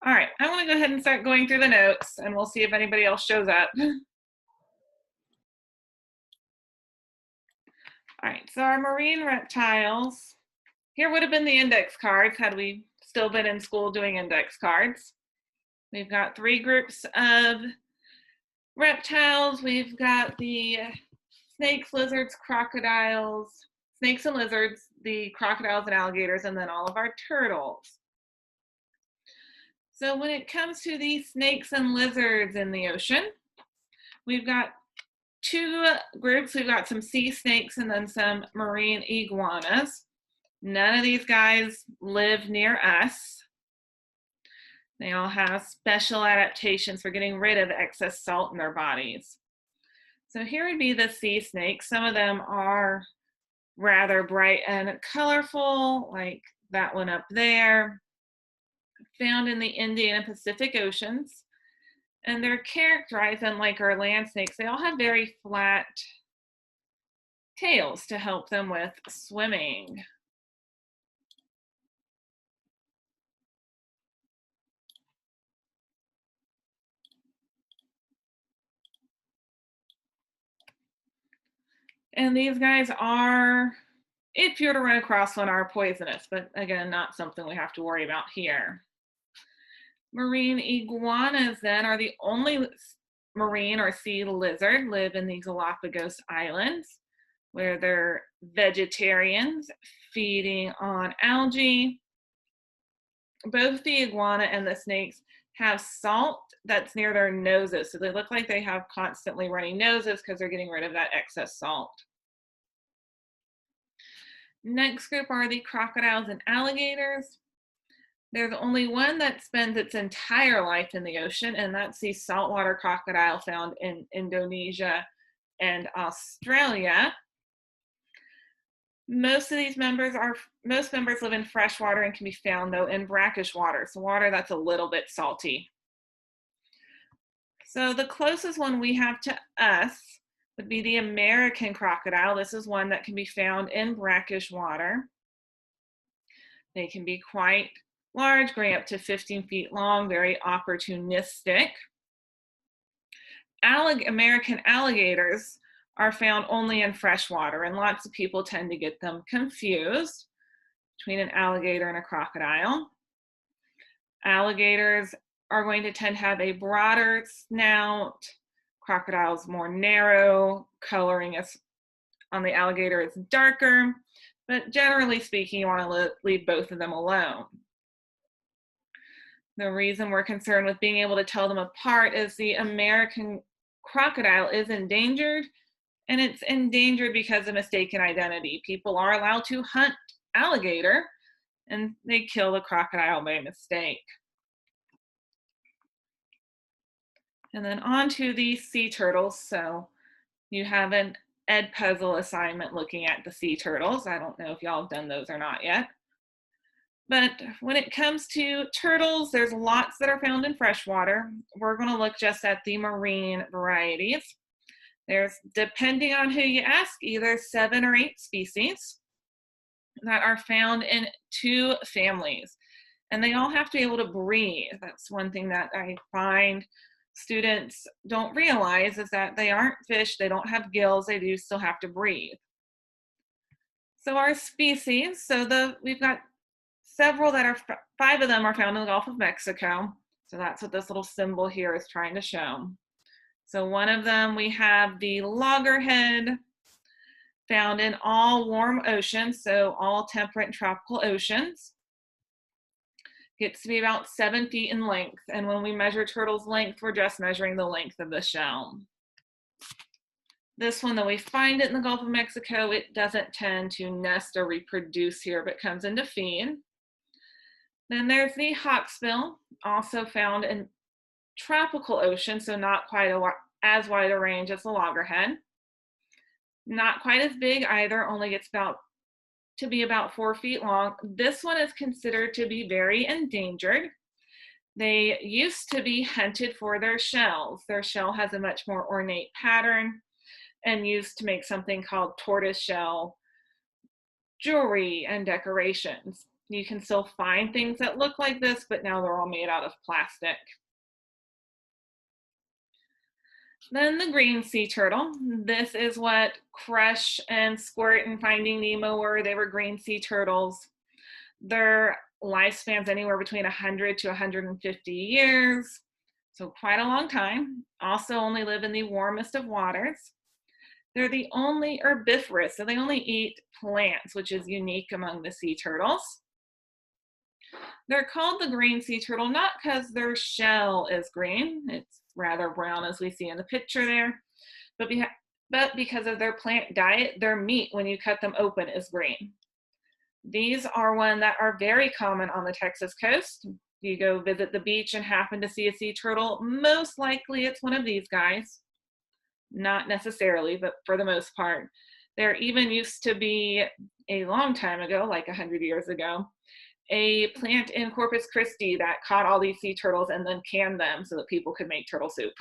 All right, I want to go ahead and start going through the notes and we'll see if anybody else shows up. All right, so our marine reptiles, here would have been the index cards had we still been in school doing index cards. We've got three groups of reptiles. We've got the snakes, lizards, crocodiles, snakes and lizards, the crocodiles and alligators, and then all of our turtles. So when it comes to the snakes and lizards in the ocean, we've got two groups. We've got some sea snakes and then some marine iguanas. None of these guys live near us. They all have special adaptations for getting rid of excess salt in their bodies. So here would be the sea snakes. Some of them are rather bright and colorful, like that one up there, found in the Indian and Pacific Oceans. And they're characterized, unlike our land snakes, they all have very flat tails to help them with swimming. And these guys are, if you're to run across one, are poisonous, but again, not something we have to worry about here. Marine iguanas then are the only marine or sea lizard, live in the Galapagos Islands, where they're vegetarians feeding on algae. Both the iguana and the snakes have salt that's near their noses, so they look like they have constantly runny noses because they're getting rid of that excess salt. Next group are the crocodiles and alligators. There's only one that spends its entire life in the ocean, and that's the saltwater crocodile found in Indonesia and Australia. Most members live in freshwater and can be found though in brackish water, so water that's a little bit salty. So the closest one we have to us would be the American crocodile. This is one that can be found in brackish water. They can be quite large, growing up to 15 feet long, very opportunistic. American alligators are found only in freshwater, and lots of people tend to get them confused between an alligator and a crocodile. Alligators are going to tend to have a broader snout. Crocodiles more narrow, coloring on the alligator is darker, but generally speaking, you want to leave both of them alone. The reason we're concerned with being able to tell them apart is the American crocodile is endangered, and it's endangered because of mistaken identity. People are allowed to hunt alligator, and they kill the crocodile by mistake. And then on to the sea turtles. So you have an Ed puzzle assignment looking at the sea turtles. I don't know if y'all have done those or not yet. But when it comes to turtles, there's lots that are found in freshwater. We're going to look just at the marine varieties. There's, depending on who you ask, either 7 or 8 species that are found in 2 families. And they all have to be able to breathe. That's one thing that I find students don't realize, is that they aren't fish, they don't have gills, they do still have to breathe. So our species, we've got several that are, 5 of them are found in the Gulf of Mexico. So that's what this little symbol here is trying to show. So one of them, we have the loggerhead, found in all warm oceans, so all temperate and tropical oceans. Gets to be about 7 feet in length. And when we measure turtles' length, we're just measuring the length of the shell. This one, though we find it in the Gulf of Mexico, it doesn't tend to nest or reproduce here, but comes in to feed. Then there's the hawksbill, also found in tropical oceans, so not quite as wide a range as the loggerhead. Not quite as big either, only gets to be about 4 feet long. This one is considered to be very endangered. They used to be hunted for their shells. Their shell has a much more ornate pattern and used to make something called tortoise shell jewelry and decorations. You can still find things that look like this, but now they're all made out of plastic. Then the green sea turtle. This is what Crush and Squirt and Finding Nemo were. They were green sea turtles. Their lifespan's anywhere between 100 to 150 years, so quite a long time. Also only live in the warmest of waters. They're the only herbivorous, so they only eat plants, which is unique among the sea turtles. They're called the green sea turtle not because their shell is green, it's rather brown as we see in the picture there, but because of their plant diet, their meat, when you cut them open, is green. These are one that are very common on the Texas coast. If you go visit the beach and happen to see a sea turtle, most likely it's one of these guys. Not necessarily, but for the most part. There even used to be, a long time ago, like 100 years ago, a plant in Corpus Christi that caught all these sea turtles and then canned them so that people could make turtle soup.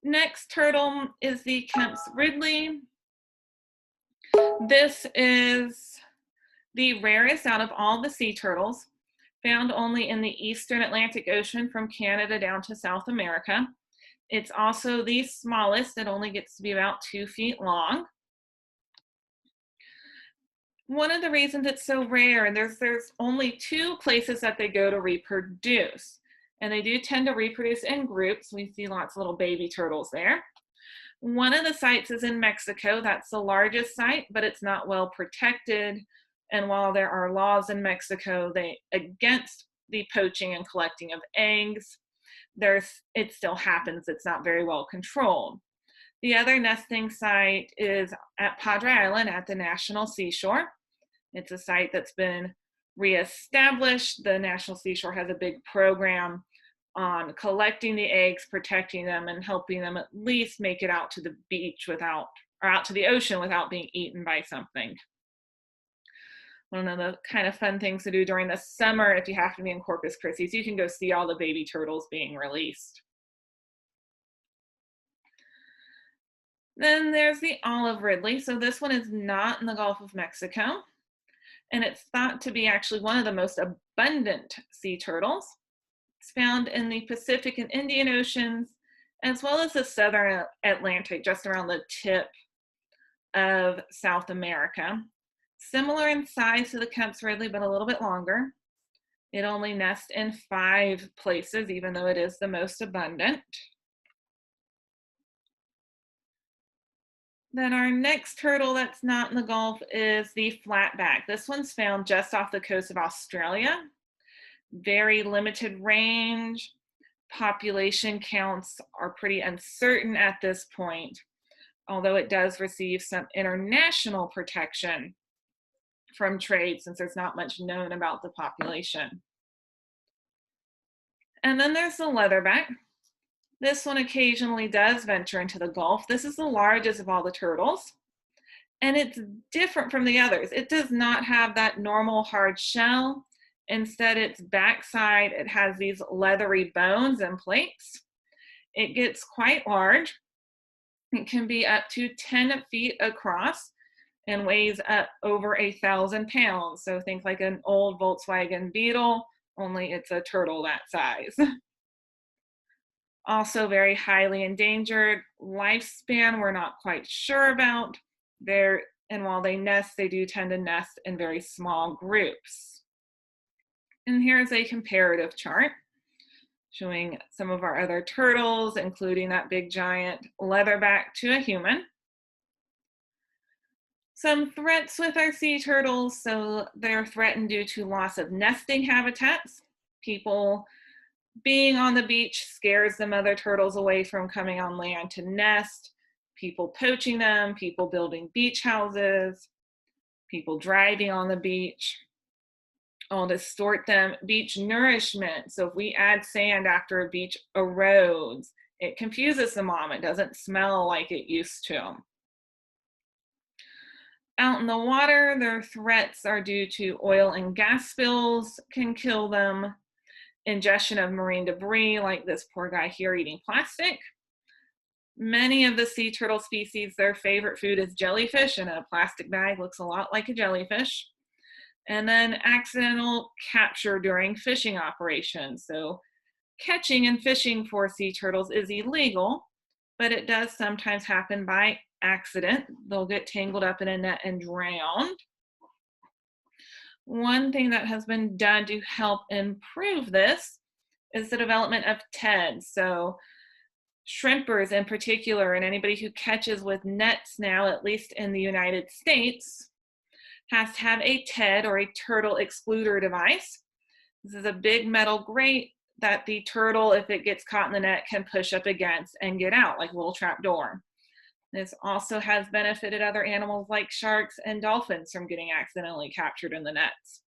Next turtle is the Kemp's Ridley. This is the rarest out of all the sea turtles, found only in the eastern Atlantic Ocean from Canada down to South America. It's also the smallest. It only gets to be about 2 feet long. One of the reasons it's so rare, and there's only 2 places that they go to reproduce. And they do tend to reproduce in groups. We see lots of little baby turtles there. One of the sites is in Mexico. That's the largest site, but it's not well protected. And while there are laws in Mexico against the poaching and collecting of eggs, it still happens. It's not very well controlled. The other nesting site is at Padre Island at the National Seashore. It's a site that's been reestablished. The National Seashore has a big program on collecting the eggs, protecting them, and helping them at least make it out to the beach or out to the ocean without being eaten by something. One of the kind of fun things to do during the summer, if you have to be in Corpus Christi, is you can go see all the baby turtles being released. Then there's the olive ridley. So this one is not in the Gulf of Mexico, and it's thought to be actually one of the most abundant sea turtles. It's found in the Pacific and Indian Oceans, as well as the Southern Atlantic, just around the tip of South America. Similar in size to the Kemp's Ridley, but a little bit longer. It only nests in 5 places, even though it is the most abundant. Then our next turtle that's not in the Gulf is the flatback. This one's found just off the coast of Australia. Very limited range. Population counts are pretty uncertain at this point, although it does receive some international protection from trade since there's not much known about the population. And then there's the leatherback. This one occasionally does venture into the Gulf. This is the largest of all the turtles, and it's different from the others. It does not have that normal hard shell. Instead, its backside, it has these leathery bones and plates. It gets quite large. It can be up to 10 feet across and weighs up over 1,000 pounds. So think like an old Volkswagen Beetle, only it's a turtle that size. Also very highly endangered. Lifespan we're not quite sure about. And while they nest, they do tend to nest in very small groups. And here's a comparative chart showing some of our other turtles, including that big giant leatherback to a human. Some threats with our sea turtles. So they're threatened due to loss of nesting habitats. People being on the beach scares the mother turtles away from coming on land to nest. People poaching them, people building beach houses, people driving on the beach, all distort them. Beach nourishment. So if we add sand after a beach erodes, it confuses the mom. It doesn't smell like it used to. Out in the water, their threats are due to oil and gas spills can kill them, ingestion of marine debris, like this poor guy here eating plastic, Many of the sea turtle species, their favorite food is jellyfish, and a plastic bag looks a lot like a jellyfish. And then accidental capture during fishing operations. So catching and fishing for sea turtles is illegal, but it does sometimes happen by accident. They'll get tangled up in a net and drown. One thing that has been done to help improve this is the development of TEDs. So shrimpers in particular, and anybody who catches with nets now, at least in the United States, has to have a TED, or a turtle excluder device. This is a big metal grate that the turtle, if it gets caught in the net, can push up against and get out, like a little trap door. This also has benefited other animals like sharks and dolphins from getting accidentally captured in the nets.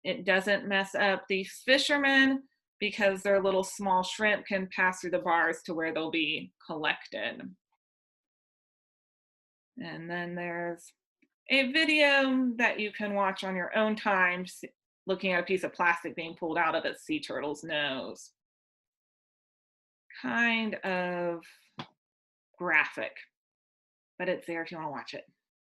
It doesn't mess up the fishermen because their little small shrimp can pass through the bars to where they'll be collected. And then there's a video that you can watch on your own time, looking at a piece of plastic being pulled out of a sea turtle's nose. Kind of graphic, but it's there if you want to watch it.